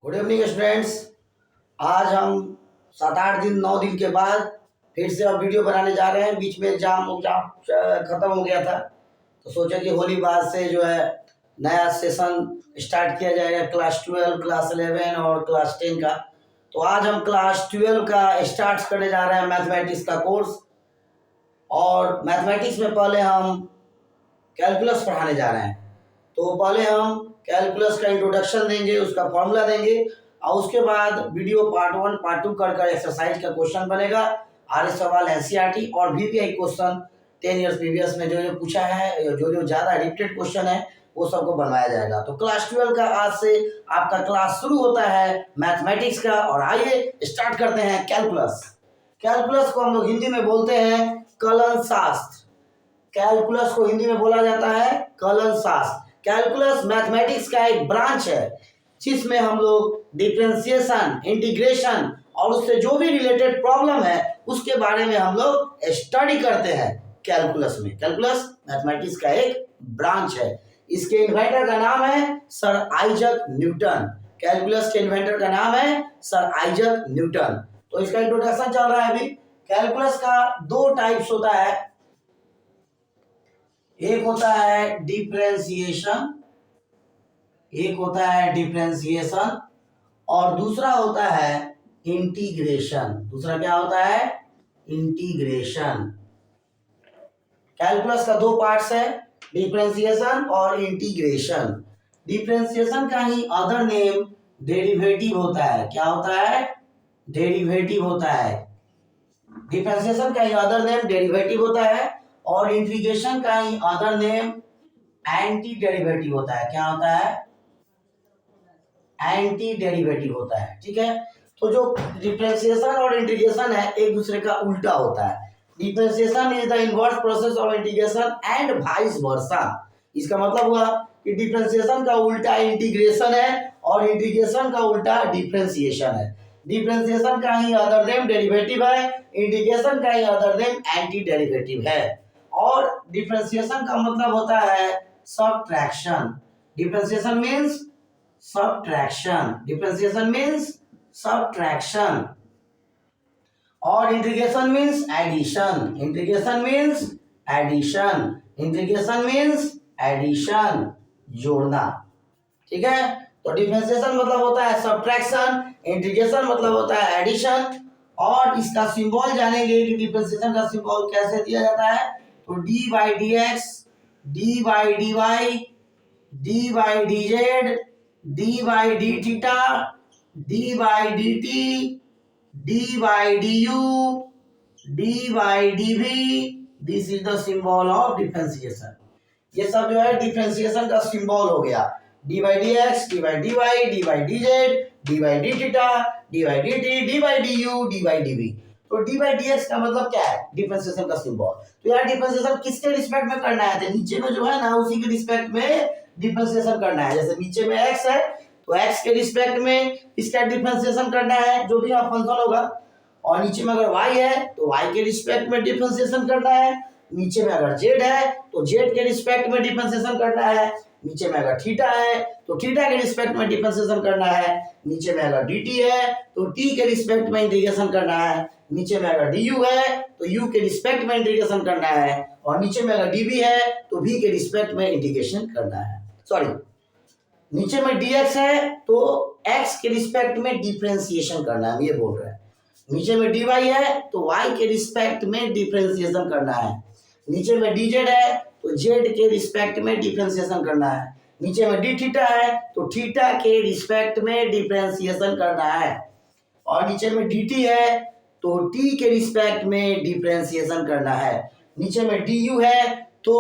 Good evening students. आज हम 7 8 दिन 9 दिन के बाद फिर से अब वीडियो बनाने जा रहे हैं। बीच में एग्जाम खत्म हो गया था तो सोचा कि होली बाद से जो है नया सेशन स्टार्ट किया जाएगा क्लास 12, क्लास 11 और क्लास 10 का। तो आज हम क्लास 12 का स्टार्ट करने जा रहे हैं मैथमेटिक्स का कोर्स। और मैथमेटिक्स में पहले हम कैलकुलस पढ़ाने जा रहे हैं। तो पहले हम कैलकुलस का इंट्रोडक्शन देंगे, उसका फॉर्मूला देंगे और उसके बाद वीडियो पार्ट 1 पार्ट 2 कर एक्सरसाइज का क्वेश्चन बनेगा। आर्य सवाल एनसीईआरटी और भी क्वेश्चन 10 ईयर्स प्रीवियस में जो पूछा है, जो ज्यादा रिपीटेड क्वेश्चन है वो सबको बनवाया जाएगा। तो क्लास 12 का आज से आपका क्लास शुरू होता है मैथमेटिक्स का। और आइए स्टार्ट करते हैं कैलकुलस। कैलकुलस को हम लोग हिंदी में बोलते हैं कलन शास्त्र। कैलकुलस को हिंदी में बोला जाता है कलन शास्त्र। कैलकुलस मैथमेटिक्स का एक ब्रांच है जिसमें हम लोग डिफरेंशिएशन, इंटीग्रेशन और उससे जो भी रिलेटेड प्रॉब्लम है उसके बारे में हम लोग स्टडी करते हैं कैलकुलस में। कैलकुलस मैथमेटिक्स का एक ब्रांच है। इसके इन्वेंटर का नाम है सर आइजक न्यूटन। कैलकुलस के इन्वेंटर का नाम है सर आइजक न्यूटन। तो इसका इंट्रोडक्शन चल रहा है अभी। कैलकुलस का दो टाइप्स होता है, एक होता है डिफरेंशिएशन, और दूसरा होता है इंटीग्रेशन। दूसरा क्या होता है? इंटीग्रेशन। कैलकुलस का दो पार्ट्स है, डिफरेंशिएशन और इंटीग्रेशन। डिफरेंशिएशन का ही अदर नेम डेरिवेटिव होता है। क्या होता है? डेरिवेटिव होता है। डिफरेंशिएशन का ही अदर नेम डेरिवेटिव होता है और इंटीग्रेशन का ही अदर नेम एंटी डेरिवेटिव होता है। क्या होता है? एंटी डेरिवेटिव होता है। ठीक है। तो जो डिफरेंशिएशन और इंटीग्रेशन है एक दूसरे का उल्टा होता है। Differentiation is the inverse process of integration and vice versa. इसका मतलब हुआ कि डिफरेंशिएशन का उल्टा इंटीग्रेशन है और इंटीग्रेशन का उल्टा डिफरेंशिएशन है। डिफरेंशिएशन का ही अदर नेम डेरिवेटिव है, इंटीग्रेशन का ही अदर नेम एंटी डेरिवेटिव है। और डिफरेंशिएशन का मतलब होता है subtraction. Differentiation means subtraction, differentiation means subtraction, और integration means addition, integration means addition, integration means addition, जोड़ना। ठीक है। तो डिफरेंशिएशन मतलब होता है सबट्रैक्शन, इंटीग्रेशन मतलब होता है एडिशन। और इसका सिंबल जानेंगे कि डिफरेंशिएशन का सिंबल कैसे दिया जाता है। तो D by D x, D by D Y, D by D Z, d by d theta, d by dt, d by du, d by dv, this is the symbol of differentiation। ये सब जो है differentiation का symbol हो गया। d by dx, d by dy, d by dz, d by d theta, d by dt, d by du, d by dv। तो d by dx का मतलब क्या है? डिफरेंशिएशन का सिंबल। तो यार डिफरेंशिएशन किसके रिस्पेक्ट में करना है? तो नीचे में जो है ना उसी के रिस्पेक्ट में डिफरेंशिएशन करना है। जैसे नीचे में x है तो x के रिस्पेक्ट में इसका डिफरेंशिएशन करना है, जो भी आप फंक्शन होगा। और नीचे में अगर y है तो y के रिस्पेक्ट में डिफरेंशिएशन करना है। नीचे में अगर z है तो z के रिस्पेक्ट में डिफरेंशिएशन करना है। नीचे में अगर थीटा है तो थीटा के रिस्पेक्ट में डिफरेंशिएशन करना है। नीचे में अगर dt है तो t के रिस्पेक्ट में इंटीग्रेशन करना है। नीचे में अगर du है तो u के रिस्पेक्ट में इंटीग्रेशन करना है। और नीचे में अगर dv है तो v के रिस्पेक्ट में इंटीग्रेशन करना है। सॉरी, नीचे में dx है तो x के रिस्पेक्ट में डिफरेंशिएशन करना है, ये बोल रहा है। नीचे में dy है तो y के रिस्पेक्ट में डिफरेंशिएशन करना है। नीचे में dz है तो z के रिस्पेक्ट में डिफरेंशिएशन करना है। नीचे में d थीटा है तो थीटा के रिस्पेक्ट में डिफरेंशिएशन करना है। और नीचे में dt है तो t के रिस्पेक्ट में डिफरेंशिएशन करना है। नीचे में du है तो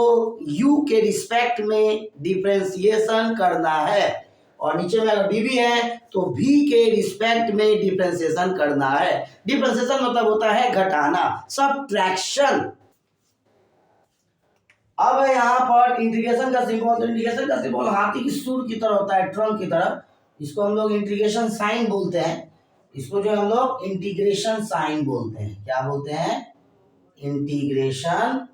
u के रिस्पेक्ट में डिफरेंशिएशन करना है। और नीचे में अगर dv है तो v के रिस्पेक्ट में डिफरेंशिएशन करना है। डिफरेंशिएशन मतलब होता है घटाना, सबट्रैक्शन। अब यहाँ पर इंटीग्रेशन का सिंबल, तो इंटीग्रेशन का सिंबल हाथी की सूंड की तरह होता है, ट्रंक की तरह। इसको हम लोग इंटीग्रेशन साइन बोलते हैं। इसको जो हम लोग इंटीग्रेशन साइन बोलते हैं। क्या बोलते हैं? इंटीग्रेशन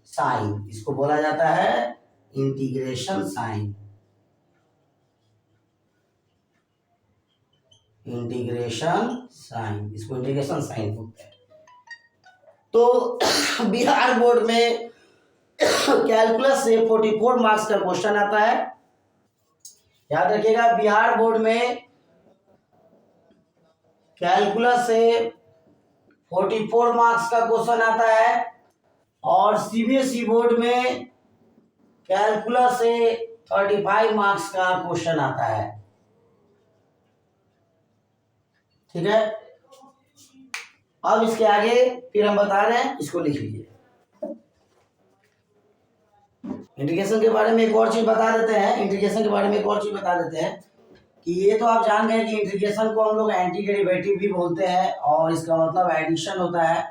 साइन, इसको बोला जाता है इंटीग्रेशन साइन। इंटीग्रेशन साइन, इसको इंटीग्रेशन साइन बोलते हैं। तो बिहार बोर्ड में कैलकुलस से 44 मार्क्स का क्वेश्चन आता है। याद रखिएगा, बिहार बोर्ड में कैलकुलस से 44 मार्क्स का क्वेश्चन आता है और सीबीएसई बोर्ड में कैलकुलस से 35 मार्क्स का क्वेश्चन आता है। ठीक है, अब इसके आगे फिर हम बता रहे हैं, इसको लिख लीजिए। इंटीग्रेशन के बारे में एक और चीज बता देते हैं कि ये तो आप जान गए कि इंटीग्रेशन को हम लोग एंटी डेरिवेटिव भी बोलते हैं और इसका मतलब एडिशन होता है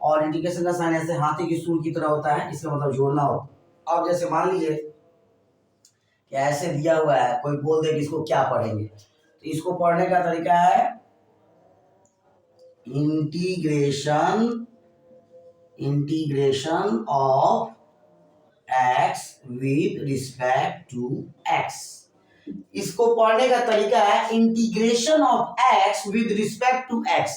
और इंटीग्रेशन का साइन ऐसे हाथी की सूंड की तरह होता है, इसका मतलब जोड़ना होता है। अब जैसे मान लीजिए कि ऐसे दिया हुआ है, कोई बोल दे कि इसको क्या पढ़ेंगे, तो इसको पढ़ने का तरीका है integration of x with respect to x। इसको पढ़ने का तरीका है integration of x with respect to x।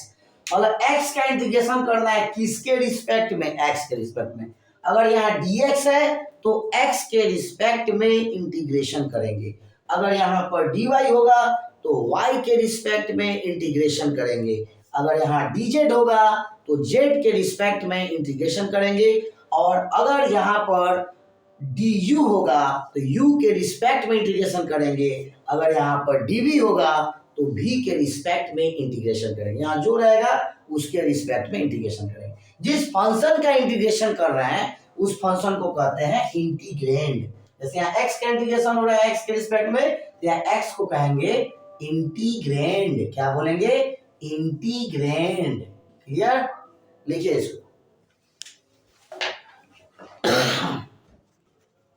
मतलब x का इंटीग्रेशन करना है किसके रिस्पेक्ट में, x के रिस्पेक्ट में। अगर यहाँ dx है तो x के रिस्पेक्ट में इंटीग्रेशन करेंगे, अगर यहाँ पर dy होगा तो y के रिस्पेक्ट में इंटीग्रेशन करेंगे, अगर यहाँ dz होगा तो z के रिस्पेक्ट में इंटीग्रेशन करेंगे, और अगर यहाँ पर du होगा तो u के रिस्पेक्ट में इंटीग्रेशन करेंगे, अगर यहाँ पर dv होगा तो v के रिस्पेक्ट में इंटीग्रेशन करेंगे। यहाँ जो रहेगा उसके रिस्पेक्ट में इंटीग्रेशन करेंगे। जिस फंक्शन का इंटीग्रेशन कर रहे हैं उस फंक्शन को कहते हैं इंटीग्रैंड। जैसे यहाँ x का इंटीग्रेशन हो रहा है x के रिस्पेक्ट में, तो यहाँ x को कहेंगे इंटीग्रैंड। क्या बोलेंगे? इंटीग्रैंड। क्लियर? लिखिए इसको।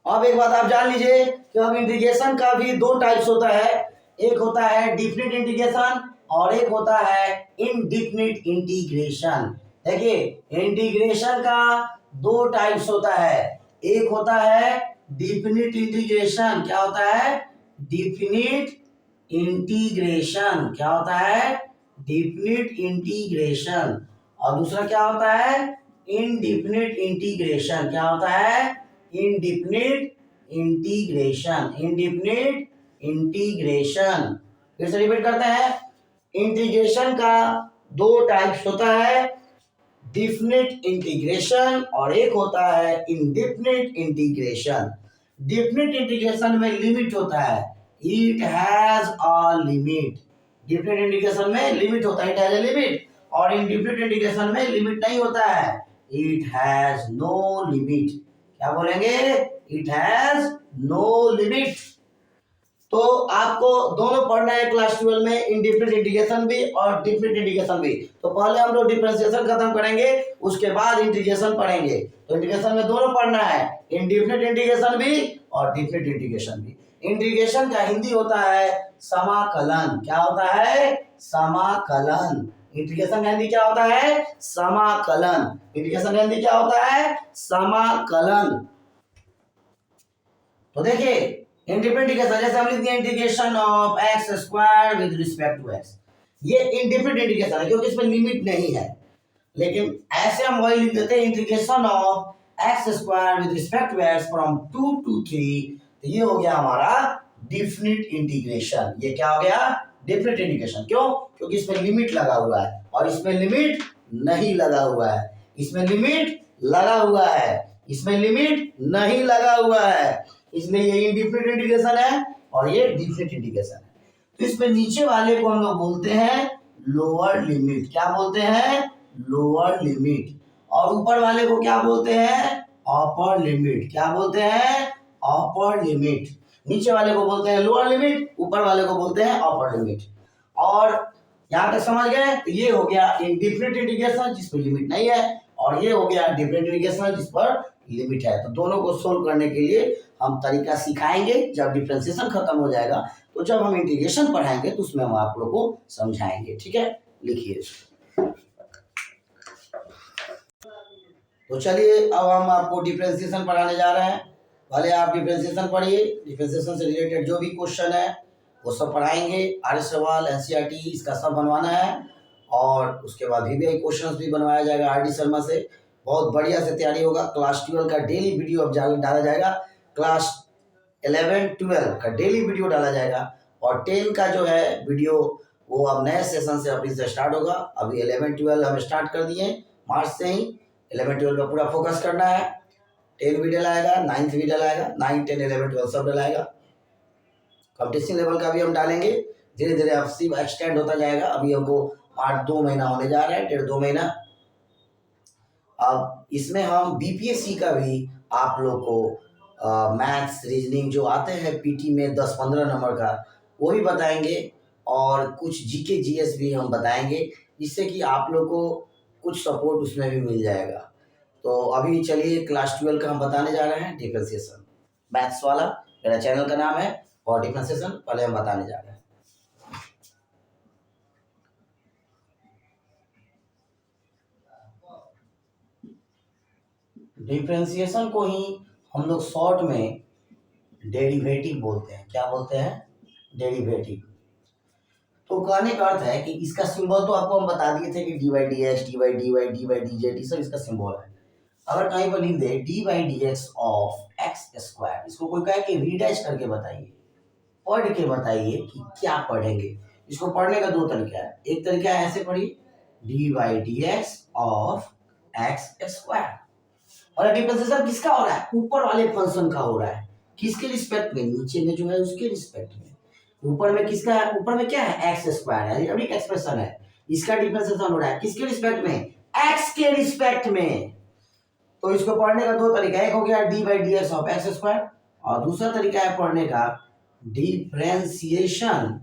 अब एक बात आप जान लीजिए कि अब इंटीग्रेशन का भी दो टाइप्स होता है, एक होता है डिफिनिट इंटीग्रेशन और एक होता है इनडिफिनिट इंटीग्रेशन। देखिए, इंटीग्रेशन का दो टाइप्स होता है, एक होता है डिफिनिट इंटीग्रेशन। क्या होता है? Definite integration. क्या होता है? Definite integration. और दूसरा क्या होता है? Indefinite integration. क्या होता है? Indefinite integration. Indefinite integration. फिर से रिपीट करते हैं, इंटीग्रेशन का दो टाइप्स होता है, डिफिनिट इंटीग्रेशन और एक होता है इनडिफिनिट इंटीग्रेशन। डिफिनिट इंटीग्रेशन में लिमिट होता है, it has a limit. Definite integration में लिमिट होता है, इट हैज अ लिमिट। और इनडिफिनिट इंटीग्रेशन में लिमिट नहीं होता है, इट हैज नो लिमिट। क्या बोलेंगे? It has no limit. तो आपको दोनों पढ़ना है क्लास 12 में, इनडिफिनिट इंटीग्रेशन भी और डिफिनिट इंटीग्रेशन भी। तो पहले हम लोग डिफरेंशिएशन खत्म करेंगे, उसके बाद इंटीग्रेशन पढ़ेंगे। तो इंटीग्रेशन में दोनों पढ़ना है, इनडिफिनिट इंटीग्रेशन भी और डिफिनिट इंटीग्रेशन भी। इंटीग्रेशन का हिंदी होता है समाकलन। क्या होता है? समाकलन। इंटीग्रेशन का हिंदी क्या होता है? समाकलन। इंटीग्रेशन का हिंदी क्या होता है? समाकलन। तो देखिए, इंडिफिनिट इंटीग्रेशन जैसे हम लिख दिए integration of x square with respect to X, ये इंडिफिनिट इंटीग्रेशन है क्योंकि इसमें लिमिट नहीं है। लेकिन ऐसे हम वही लिख देते हैं integration of x square with respect to X from 2 to 3, तो ये हो गया हमारा डिफिनिट इंटीग्रेशन। ये क्या हो गया? Definite integration. क्यों? क्योंकि इसमें लिमिट लगा हुआ है और इसमें लिमिट नहीं लगा हुआ है। इसमें लिमिट लगा हुआ है, इसमें लिमिट नहीं लगा हुआ है, इसलिए ये इनडिफिनिट इंटीग्रेशन है और ये डिफिनिट इंटीग्रेशन है। तो इसमें नीचे वाले को हम लोग बोलते हैं लोअर लिमिट। क्या बोलते हैं? Lower limit. और ऊपर वाले को क्या बोलते हैं? Upper limit. क्या बोलते हैं? Upper limit. नीचे वाले को बोलते हैं लोअर लिमिट, ऊपर वाले को बोलते हैं अपर लिमिट। और यहाँ तक समझ गए? तो ये हो गया इनडिफिनिट इंटीग्रेशन जिसमें लिमिट नहीं है, और ये हो गया डिफिनिट इंटीग्रेशन जिस पर लिमिट है। तो दोनों को सोल्व करने के लिए हम तरीका सिखाएंगे जब डिफरेंशिएशन खत्म हो जाएगा। तो जब हम इंटीग्रेशन पढ़ाएंगे तो उसमें हम आप लोगों को समझाएंगे। ठीक है, लिखिए। तो चलिए, अब हम आपको डिफरेंशिएशन पढ़ाने जा रहे हैं। पहले आप डिफरेंशिएशन पढ़िए, डिफरेंशिएशन से रिलेटेड जो भी क्वेश्चन है वो सब पढ़ाएंगे। आर्य सवाल, एनसीईआरटी इसका सब बनवाना है, और उसके बाद वीवीआई क्वेश्चंस भी बनवाया जाएगा आरडी शर्मा से। बहुत बढ़िया से तैयारी होगा। क्लास 12 का डेली वीडियो अब डाला जाएगा, क्लास 11 12 का डेली वीडियो डाला जाएगा, और 10 का जो है वीडियो वो अब नए सेशन से अभी से स्टार्ट होगा। अभी 11 12 हम स्टार्ट कर दिए मार्च से ही। 11 12 पर पूरा फोकस करना है। 10 भी डलाएगा, 9th भी डलाएगा, 9 10 11 12 सब डलाएगा। कंपटीशन लेवल का भी हम डालेंगे। धीरे धीरे अब सिर्फ एक्सटेंड होता जाएगा। अभी हमको 2 महीना होने जा रहा है, 1.5-2 महीना। अब इसमें हम बीपीएससी का भी आप लोग को मैथ्स रीजनिंग जो आते हैं पीटी में 10-15 नंबर का, वो भी बताएंगे, और कुछ जीके जीएस भी हम बताएंगे, जिससे कि आप लोग को कुछ सपोर्ट उसमें भी मिल जाएगा। तो अभी चलिए क्लास 12 का हम बताने जा रहे हैं, डिफरेंशिएशन मैथ्स वाला। मेरा चैनल का नाम है, और डिफरेंशिएशन पहले हम बताने जा रहे हैं। डिफरेंशिएशन को ही हम लोग शॉर्ट में डेरिवेटिव बोलते हैं। क्या बोलते हैं? डेरिवेटिव। तो कहने का अर्थ है कि इसका सिंबल तो आपको हम बता दिए थे कि d by D x, D by D Y, D by D z, सब इसका सिंबल है। अगर कहीं पर लिख दे d by D x of x square, इसको कोई कहे कि रीडैश करके बताइए, पढ़ के बताइए कि क्या पढ़ेंगे। इसको पढ़ने का 2 तरीका है। एक तरीका है ऐसे पढ़िए, D by D x of x square. और डिफरेंशिएशन किसका हो रहा है? ऊपर वाले फंक्शन का हो रहा है। किसके रिस्पेक्ट में? नीचे में जो है उसके रिस्पेक्ट में। ऊपर में किसका है? ऊपर में क्या है? एक्स स्क्वायर है, अभी एक्सप्रेशन है। इसका डिफरेंशिएशन हो रहा है किसके रिस्पेक्ट में? एक्स के रिस्पेक्ट में। तो इसको पढ़ने का 2 तरीका, एक हो गया D by D x of x square, और दूसरा तरीका है पढ़ने का differentiation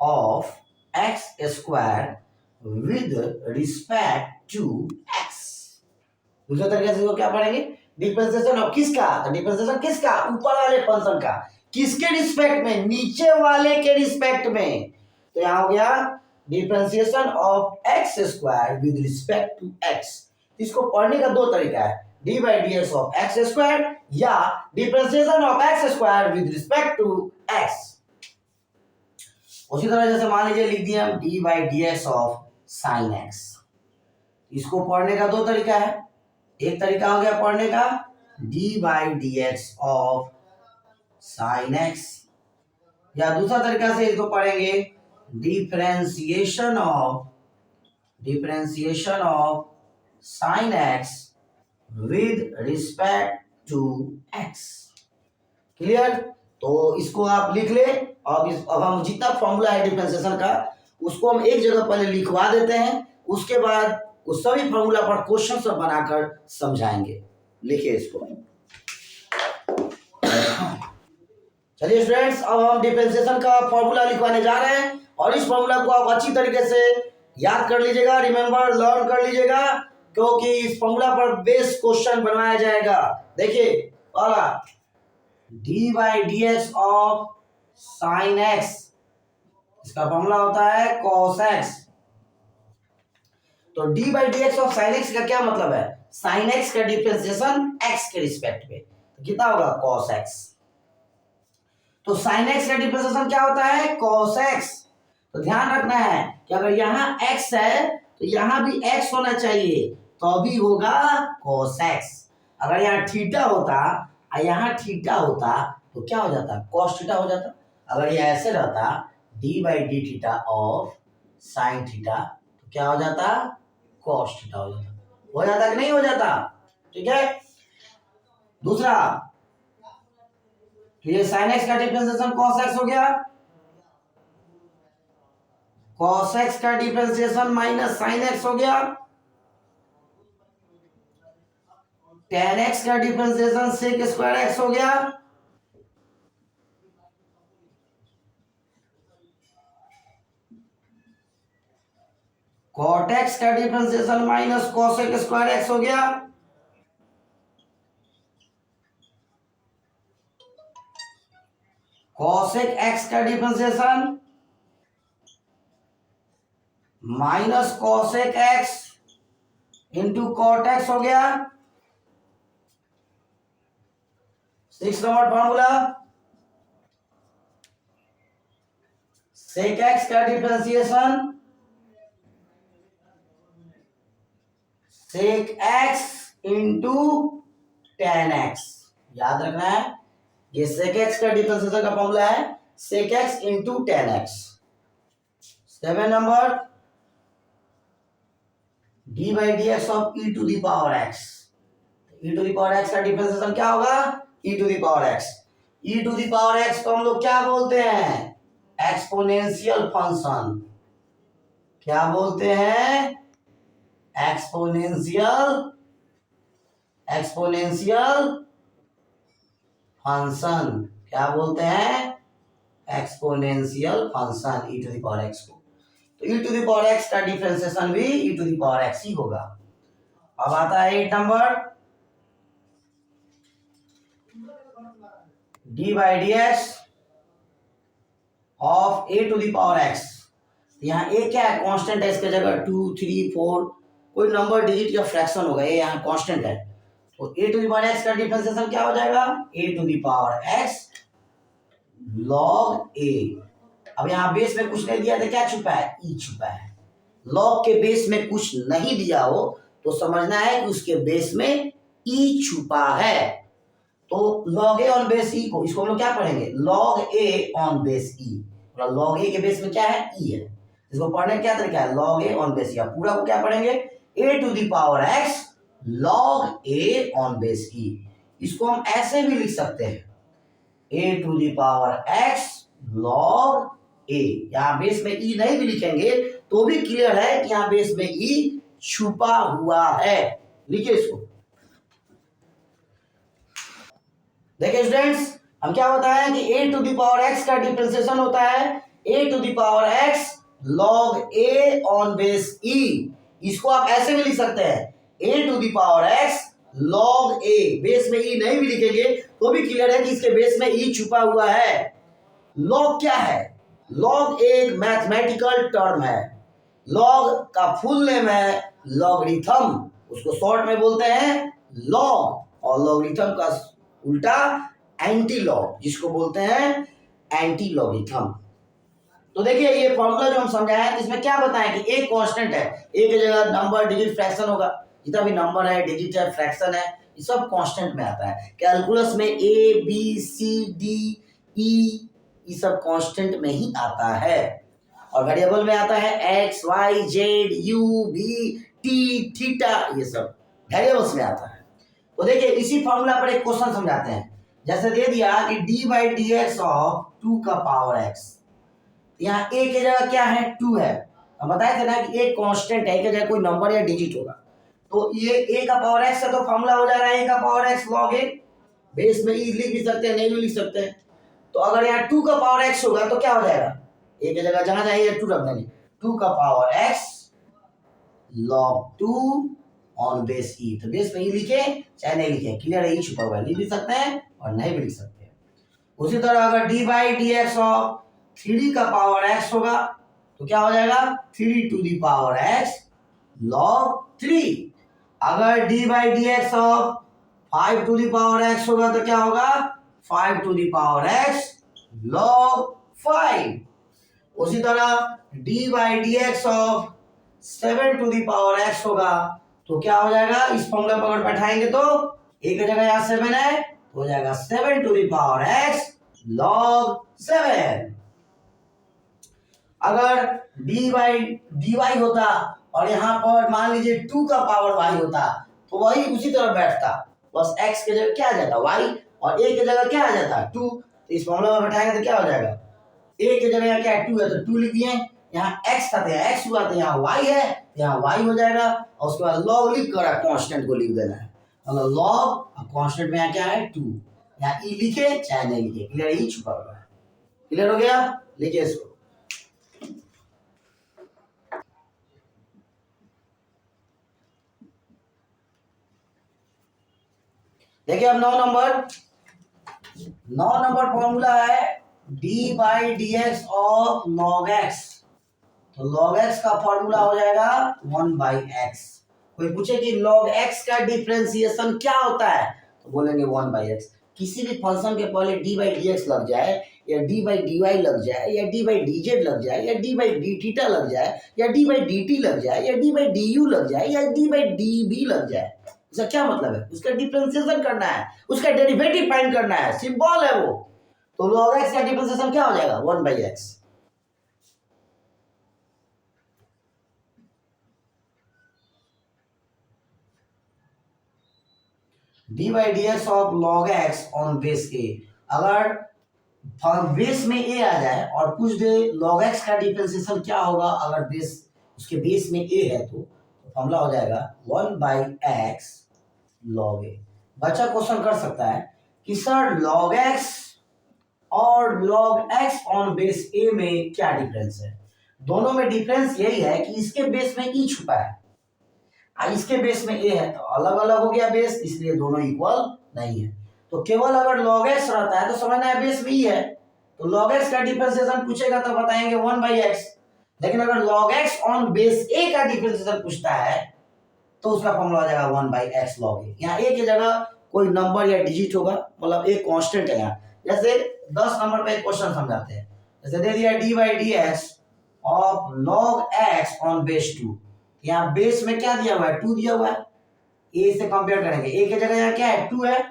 of x square with respect to X. दूसरे तरीके से वो क्या पढ़ेंगे? डिफरेंशिएशन ऑफ किसका? तो डिफरेंशिएशन किसका? ऊपर वाले फंक्शन का। किसके रिस्पेक्ट में? नीचे वाले के रिस्पेक्ट में। तो यहां हो गया differentiation of x square with respect to x. इसको पढ़ने का 2 तरीका है, d by D x of x square या differentiation of x square with respect to x. उसी तरह जैसे मान लीजिए लिख दिया हम d by D x of sine x. इसको पढ़ने का 2 तरीका है। एक तरीका हो गया पढ़ने का D by D x of sine X, या दूसरा तरीका से इसको पढ़ेंगे differentiation of sine X with respect to X. Clear? तो इसको आप लिख ले। अब हम जितना फॉर्मूला है डिफरेंशिएशन का उसको हम एक जगह पहले लिखवा देते हैं, उसके बाद उस सभी फॉर्मूला पर क्वेश्चन सब बनाकर समझाएंगे। लिखिए इसको। चलिए स्टूडेंट्स, अब हम डिफरेंशिएशन का फॉर्मूला लिखवाने जा रहे हैं, और इस फॉर्मूला को आप अच्छी तरीके से याद कर लीजिएगा, रिमेंबर लर्न कर लीजिएगा, क्योंकि इस फॉर्मूला पर बेस क्वेश्चन बनाया जाएगा। देखिए पहला D by D x of sine x, इसका फॉर्मूला होता है कॉस एक्स। तो D by D x of sine x का क्या मतलब है? साइन एक्स का डिफरेंशिएशन एक्स के रिस्पेक्ट में, तो कितना होगा? Cos x. तो साइन एक्स का डिफरेंशिएशन क्या होता है? Cos x. तो ध्यान रखना है कि अगर यहाँ x है तो यहाँ भी x होना चाहिए, तो अभी होगा cos x। अगर यहाँ थीटा होता और यहाँ थीटा होता तो क्या हो जाता? cos थीटा हो जाता। अगर ये ऐसे रहता d by D theta of sine theta, तो क्या हो जाता? cos थीटा हो जाता। हो जाता कि नहीं हो जाता? ठीक है। दूसरा, तो ये साइन एक्स का डिफरेंशिएशन cos x हो गया, cos x का डिफरेंशिएशन माइनस साइन x हो गया, tan x का डिफरेंशिएशन sec स्क्वायर x हो गया, cot x का differentiation minus cosec square x हो गया, cosec x का differentiation minus cosec x into cot x हो गया। 6 नंबर फॉर्मूला sec x का differentiation sec x into tan x, याद रखना है ये sec x का डिफरेंशिएशन का फॉर्मूला है sec x into tan x। 7 number d by dx of e to the power x, e to the power x का differentiation क्या होगा e to the power x। e to the power x को हम लोग क्या बोलते हैं exponential function, क्या बोलते हैं एक्सपोनेंशियल फंक्शन, क्या बोलते हैं exponential function e to the power x को। तो e to the power x का डिफरेंशिएशन भी e to the power x ही होगा। अब आता है 8 number d by dx of a to the power x। यहाँ a क्या है कांस्टेंट है, इसके जगह 2 3 4 कोई नंबर डिजिट या फ्रैक्शन होगा, ये यहाँ कांस्टेंट है। तो a to the power x का डिफरेंशिएशन क्या हो जाएगा a to the power x log a। अब यहाँ बेस में कुछ नहीं दिया तो क्या छुपा है e छुपा है। log के बेस में कुछ नहीं दिया हो तो समझना है कि उसके बेस में e छुपा है। तो log a on base e को, इसको हम लोग क्या पढ़ेंगे log a on base e, मतलब log a के बेस में क्या है e है। इसको पढ़ने का क्या तरीका है log a on base e। पूरा को क्या पढ़ेंगे a to the power x log a on base e। इसको हम ऐसे भी लिख सकते हैं a to the power x log a। यहाँ बेस में e नहीं भी लिखेंगे तो भी क्लियर है कि यहाँ बेस में e छुपा हुआ है। लिखिए इसको। देखिए स्टूडेंट्स हम क्या बताया कि a to the power x का डिफरेंशिएशन होता है a to the power x log a on base e। इसको आप ऐसे भी लिख सकते हैं a to the power x log a। Base में e नहीं भी लिखेंगे तो भी क्लियर है कि इसके बेस में e छुपा हुआ है। log क्या है log एक मैथमेटिकल टर्म है। log का फुल नेम है लॉगरिथम, उसको शॉर्ट में बोलते हैं log, और लॉगरिथम का उल्टा एंटी लॉग, जिसको बोलते हैं एंटी लॉगरिथम। तो देखिए ये फॉर्मूला जो हम समझाए हैं इसमें क्या बताएं कि एक कांस्टेंट है, एक जगह नंबर डिजिट फ्रैक्शन होगा, जितना भी नंबर है डिजिट है फ्रैक्शन है ये सब कांस्टेंट में आता है। कैलकुलस में a b c d e ये सब कांस्टेंट में ही आता है, और वेरिएबल में आता है x y z u v t theta, ये सब वेरिएबल्स में आता है। तो देखिए इसी फॉर्मूला पर एक क्वेश्चन समझाते हैं। जैसे दे दिया कि d by dx ऑफ 2 का पावर x, यहाँ a की जगह क्या है 2 है, हम बताए थे ना कि एक कांस्टेंट है, एक जगह कोई नंबर या डिजिट होगा, तो ये a का पावर x है तो फॉर्मूला हो जा रहा है a का power x log a। Base में e लिख भी सकते हैं नहीं भी लिख सकते हैं। तो अगर यहाँ 2 का पावर x होगा तो क्या हो जाएगा a की जगह जहां चाहिए 2 रख देंगे, 2 का power x log 2 on base e। तो बेस में e लिखे चाहे नहीं लिखे क्लियर है, e छुपा हुआ है, लिख भी सकते हैं और नहीं भी लिख सकते हैं। उसी तरह अगर d by dx ऑफ 3 का पावर x होगा तो क्या हो जाएगा 3 to the power x log 3। अगर d by dx of 5 to the power x होगा तो क्या होगा 5 to the power x log 5। उसी तरह d by dx of 7 to the power x होगा तो क्या हो जाएगा, इस फॉर्मूला पर अगर बैठाएंगे तो एक जगह यहाँ 7 है तो हो जाएगा 7 to the power x log 7। अगर dy होता और यहाँ पर मान लीजिए 2 का पावर y होता तो वही उसी तरह बैठता, बस x के जगह क्या आ जाता y और a के जगह क्या आ जाता 2। तो इस फॉर्मूला में बैठाएंगे तो क्या हो जाएगा a के जगह यहाँ क्या है 2 है तो 2 लिख दिए, यहाँ x था तो यहाँ x हुआ तो यहाँ y है तो यहाँ y हो जाएगा, और उसके बाद log लिख कर कांस्टेंट को लिख देना है। अगर log कांस्टेंट में यहाँ क्या है 2, यहाँ e लिखे चाहे नहीं लिखे क्लियर, e छुपा हुआ है। क्लियर हो गया, लिखिए इसको। देखिए अब 9 नंबर फॉर्मूला है d by dx of log x। तो log x का फॉर्मूला हो जाएगा 1 by x। कोई पूछे कि log x का डिफरेंशिएशन क्या होता है तो बोलेंगे 1 by x। किसी भी फंक्शन के पहले d by dx लग जाए या डी बाई डी वाई लग जाए या डी बाई डी जेड लग जाए या डी बाई डी थीटा लग जाए या डी बाई डी टी लग जाए या डी बाई डी यू लग जाए या डी बाई डी बी लग जाए, इसका क्या मतलब है? उसका डिफरेंशिएशन करना है, उसका डेरिवेटिव फाइंड करना है, सिंबल है वो। तो log x का डिफरेंशिएशन क्या हो जाएगा? 1/x। D by D x of log x on base a. अगर बेस में ए आ जाए और पूछ दे log x का डिफरेंशिएशन क्या होगा अगर बेस उसके बेस में ए है, तो फॉर्मूला हो जाएगा 1/x log a। बच्चा क्वेश्चन कर सकता है कि सर log x और log x ऑन बेस ए में क्या डिफरेंस है? दोनों में डिफरेंस यही है कि इसके बेस में ई छुपा है और इसके बेस में ए है, तो अलग अलग हो गया बेस, इसलिए दोनों इक्वल नहीं है। तो केवल अगर log x रहता है तो समझना है बेस में ई है, तो log x का डिफरेंशिएशन पूछेगा तो बताएंगे 1/x। लेकिन अगर log x on base a का डिफरेंशिएशन पूछता है तो उसका फॉर्मूला आ जाएगा 1/x log a। यहाँ a की जगह कोई नंबर या डिजिट होगा, मतलब एक कांस्टेंट है यहाँ। जैसे 10 नंबर पे एक क्वेश्चन समझाते हैं, जैसे दे दिया D by D x of log x on base 2। यहाँ बेस में क्या दिया हुआ है? 2 दिया हुआ है। a से कंपेयर करेंगे, a की जगह यहाँ क्या है? 2 है। a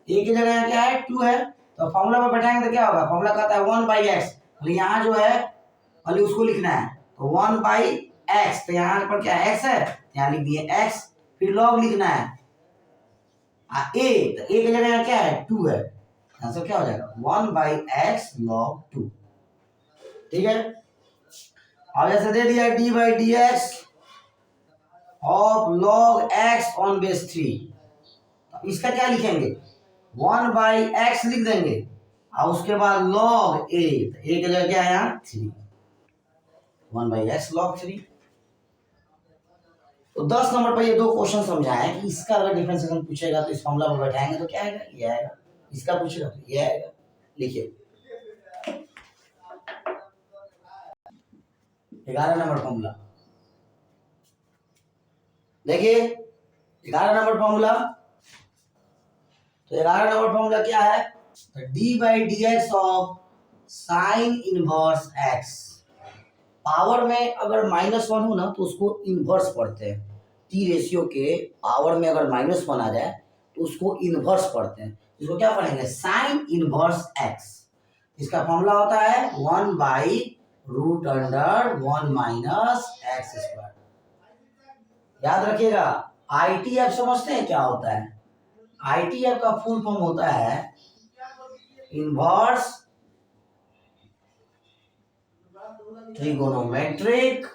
की जगह यहाँ क्या है? 2 है। तो फॉर्मूला में बैठाएंगे तो क्या होगा? फॉर्मूला कहता है 1/x, यहाँ जो है खाली उसको लिखना है, तो 1/x, तो यहाँ पर क्या x है, यहाँ लिख दिए x, फिर log लिखना है a, तो a की जगह यहाँ क्या है? 2 है, यहाँ से क्या हो जाएगा? 1/x log 2। ठीक है। अब जैसे दे दिया D by D x of log x on base 3, तो इसका क्या लिखेंगे? 1/x लिख देंगे और उसके बाद log a, तो a की जगह क्या है यहाँ? 3, 1/x log 3। तो 10 नंबर पर ये दो क्वेश्चन समझाएं कि इसका अगर डिफरेंशिएशन पूछेगा तो इस फॉर्मूला में बैठाएंगे तो क्या आएगा? ये आएगा। इसका पूछेगा तो ये आएगा। लिखिए 11 नंबर फॉर्मूला। देखिए 11 नंबर फॉर्मूला, तो 11 नंबर फॉर्मूला क्या है? तो D by D x of sign inverse x. Power में अगर -1 हो ना तो उसको इनवर्स पढ़ते हैं। टी रेशियो के पावर में अगर -1 आ जाए तो उसको इनवर्स पढ़ते हैं। इसको क्या पढ़ेंगे? Sign inverse x. इसका फॉर्मूला होता है 1/√1 - x²। याद रखिएगा, आईटीएफ समझते हैं क्या होता है? आईटीएफ का फुल फॉर्म होता है इनवर्स ट्रिगोनोमेट्रिक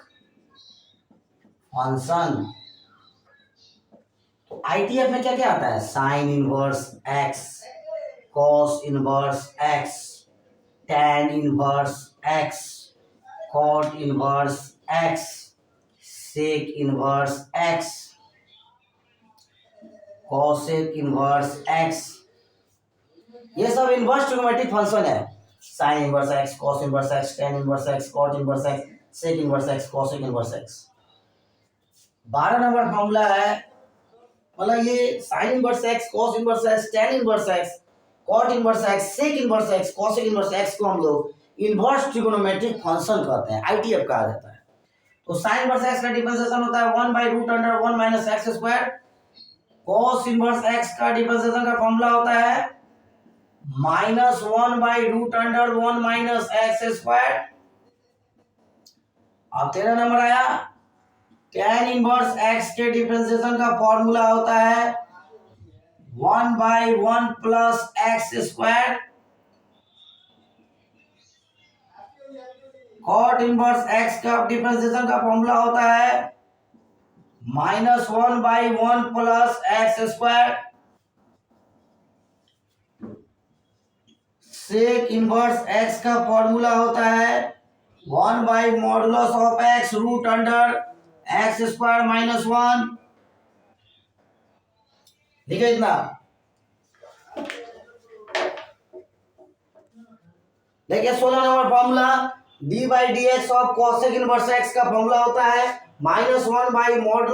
फंक्शन। तो आईटीएफ में क्या क्या आता है? Sine inverse X, cos inverse X, tan inverse X, cot inverse X, sec inverse X, cosec inverse X. ये सब इनवर्स ट्रिगोनोमेट्रिक फंक्शन है। Sine inverse X, cos inverse X, tan inverse X, cot inverse X, sec inverse X, cosec inverse X. 12 number formula है, मतलब ये sine inverse X, cos inverse X, tan inverse X, cot inverse X, sec inverse X, cosec inverse X को हम लोग inverse trigonometric function कहते हैं, ITF कहा जाता है। तो साइन इनवर्स एक्स का डिफरेंशिएशन होता है 1/√1 - x²। कॉस इनवर्स एक्स का डिफरेंशिएशन का फॉर्मूला होता है -1/√1 - x²। अब 13 नंबर आया, tan इनवर्स x के डिफरेंशिएशन का फॉर्मूला होता है 1/1 + x²। cot इनवर्स x का डिफरेंशिएशन का फॉर्मूला होता है -1/1 + x²। sec इनवर्स x का फॉर्मूला होता है 1/mod x √x² - 1। ठीक है इतना। देखिए 16 number formula, d by D x of cosec inverse x का फॉर्मूला होता है -1/mod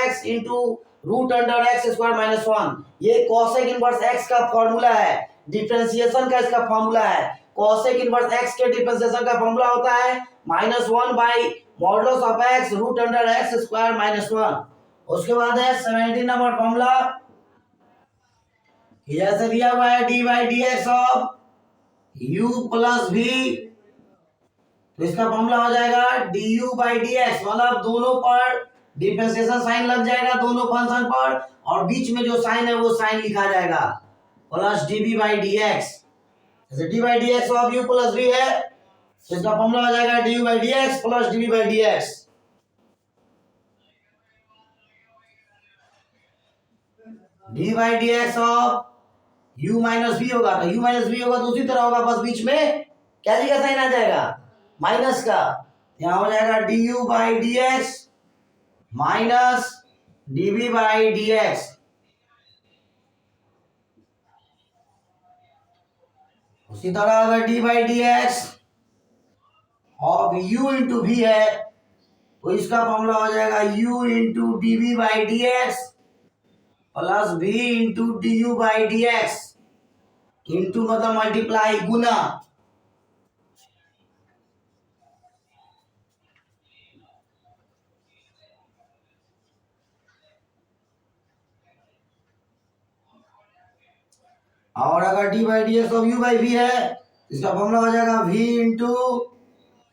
x √x² - 1। ये कॉसेक इनवर्स एक्स का फॉर्मूला है, डिफरेंशिएशन का इसका फॉर्मूला है। कोसेक इनवर्स एक्स के डिफरेंशिएशन का फॉर्मूला होता है -1 by modulus of x root under x square -1। उसके बाद है 17 नंबर फॉर्मूला, जैसे दिया हुआ है d by D x of u plus v, तो इसका फॉर्मूला हो जाएगा du बाई डी एक्स, मतलब दोनों पर डिफरेंशिएशन साइन लग जाएगा दोनों फंक्शन पर, और बीच में जो साइन है वो साइन लिखा जाएगा plus dv by D x. जैसे d by D x of u plus v है, तो इसका फॉर्मूला हो जाएगा du by D x plus dv by D x. D by D x of u minus v होगा, तो u minus v होगा तो उसी तरह होगा, बस बीच में क्या जी का साइन आ जाएगा माइनस का, यहाँ हो जाएगा du by D x minus dv by D x. उसी तरह अगर d बाई डी एक्स और u इंटू v है, तो इसका फॉर्मूला हो जाएगा u into dv by D x plus v into du by D x, into मतलब मल्टीप्लाई गुना, और अगर d by D x of u by v है, इसका फॉर्मूला हो जाएगा v into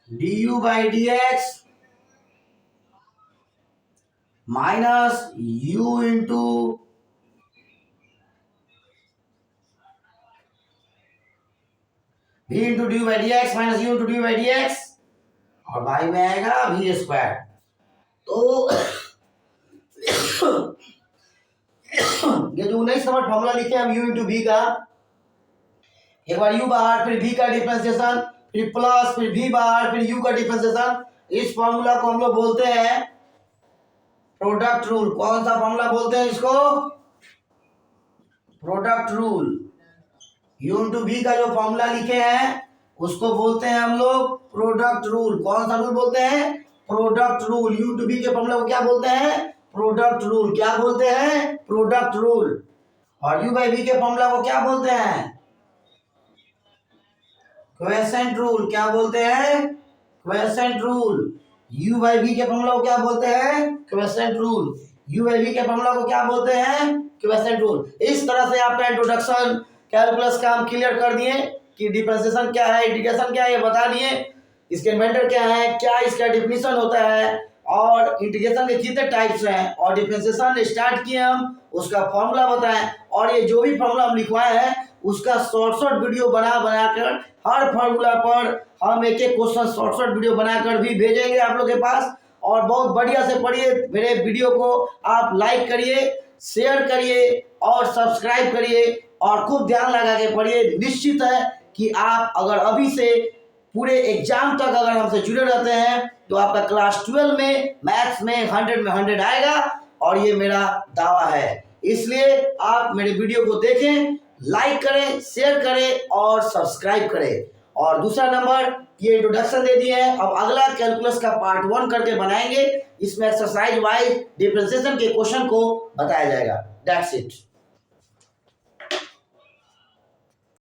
du by D x minus u into v into D by D x minus u into D by D x, और भाई में आएगा v square. तो ये जो 19 नंबर फॉर्मूला लिखे हम u इंटू v का, एक बार u बाहर फिर v का डिफरेंशिएशन फिर प्लस फिर v बाहर फिर u का डिफरेंशिएशन, इस फॉर्मूला को हम लोग बोलते हैं प्रोडक्ट रूल। कौन सा फॉर्मूला बोलते हैं इसको? Product rule. u into v का जो फॉर्मूला लिखे हैं उसको बोलते हैं हम लोग प्रोडक्ट रूल। कौन सा रूल बोलते हैं? Product rule. u into v के फॉर्मूला को क्या बोलते हैं? Product rule. क्या बोलते हैं? Product rule. और u बाई v के फॉर्मूला को क्या बोलते हैं? Quiescent rule. क्या बोलते हैं? Quiescent rule. u by v के फॉर्मूला को क्या बोलते हैं? Quiescent rule. u by v के फॉर्मूला को क्या बोलते हैं? Quiescent rule. इस तरह से आपका इंट्रोडक्शन कैलकुलस का हम क्लियर कर दिए कि डिफरेंशिएशन क्या है, इंटीग्रेशन क्या है, ये बता दिए, इसके इन्वेंटर क्या है, क्या इसका डिफिनीशन होता है, और इंटीग्रेशन के कितने टाइप्स हैं, और डिफरेंशिएशन स्टार्ट किए हम उसका फॉर्मूला बताएं, और ये जो भी फॉर्मूला हम लिखवाए हैं उसका शॉर्ट वीडियो बनाकर हर फॉर्मूला पर हम एक एक क्वेश्चन शॉर्ट वीडियो बनाकर भी भेजेंगे आप लोग के पास। और बहुत बढ़िया से पढ़िए मेरे वीडियो को, आप लाइक करिए, शेयर करिए और सब्सक्राइब करिए, और खूब ध्यान लगा के पढ़िए। निश्चित है कि आप अगर अभी से पूरे एग्जाम तक अगर हमसे जुड़े रहते हैं तो आपका क्लास 12 में मैथ्स में 100 में 100 आएगा, और ये मेरा दावा है। इसलिए आप मेरे वीडियो को देखें, लाइक करें, शेयर करें और सब्सक्राइब करें। और दूसरा नंबर, ये इंट्रोडक्शन दे दिए हैं, अब अगला कैलकुलस का पार्ट 1 करके बनाएंगे। इसमें एक्सरसाइज वाइज डिफरेंशिएशन के क्वेश्चन को बताया जाएगा। That's it.